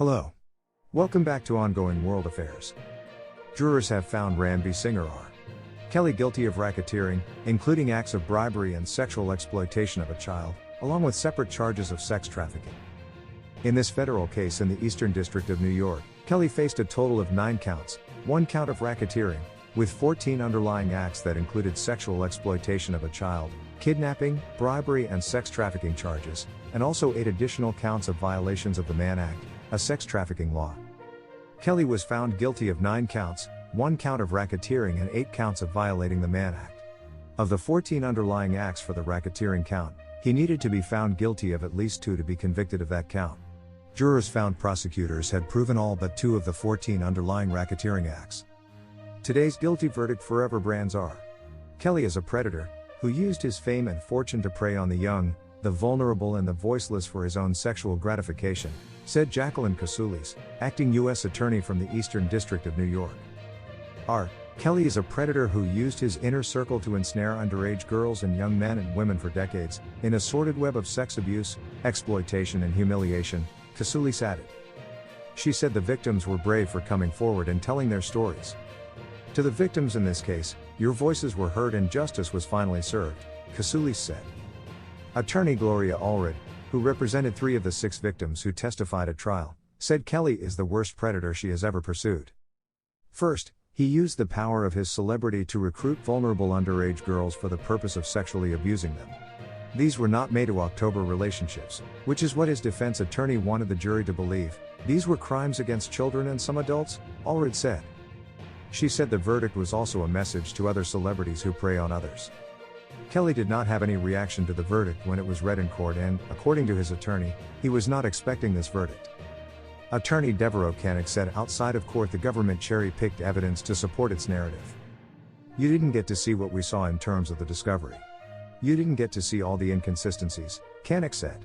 Hello. Welcome back to Ongoing World Affairs. Jurors have found Ranbir singer R. Kelly guilty of racketeering, including acts of bribery and sexual exploitation of a child, along with separate charges of sex trafficking. In this federal case in the Eastern District of New York, Kelly faced a total of 9 counts, 1 count of racketeering, with 14 underlying acts that included sexual exploitation of a child, kidnapping, bribery and sex trafficking charges, and also 8 additional counts of violations of the Mann Act, a sex trafficking law. Kelly was found guilty of 9 counts, 1 count of racketeering and 8 counts of violating the Mann Act. Of the 14 underlying acts for the racketeering count, he needed to be found guilty of at least 2 to be convicted of that count. Jurors found prosecutors had proven all but 2 of the 14 underlying racketeering acts. Today's guilty verdict forever brands R. Kelly as a predator, who used his fame and fortune to prey on the young, the vulnerable and the voiceless for his own sexual gratification, said Jacqueline Kasoulis, acting U.S. Attorney from the Eastern District of New York. R. Kelly is a predator who used his inner circle to ensnare underage girls and young men and women for decades, in a sordid web of sex abuse, exploitation and humiliation, Kasoulis added. She said the victims were brave for coming forward and telling their stories. To the victims in this case, your voices were heard and justice was finally served, Kasoulis said. Attorney Gloria Allred, who represented 3 of the 6 victims who testified at trial, said Kelly is the worst predator she has ever pursued. First, he used the power of his celebrity to recruit vulnerable underage girls for the purpose of sexually abusing them. These were not May to October relationships, which is what his defense attorney wanted the jury to believe. These were crimes against children and some adults, Allred said. She said the verdict was also a message to other celebrities who prey on others. Kelly did not have any reaction to the verdict when it was read in court and, according to his attorney, he was not expecting this verdict. Attorney Devereaux Koenig said outside of court the government cherry-picked evidence to support its narrative. You didn't get to see what we saw in terms of the discovery. You didn't get to see all the inconsistencies, Koenig said.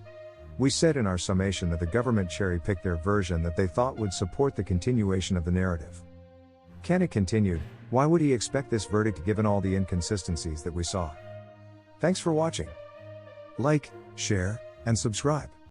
We said in our summation that the government cherry-picked their version that they thought would support the continuation of the narrative. Koenig continued, why would he expect this verdict given all the inconsistencies that we saw? Thanks for watching. Like, share, and subscribe.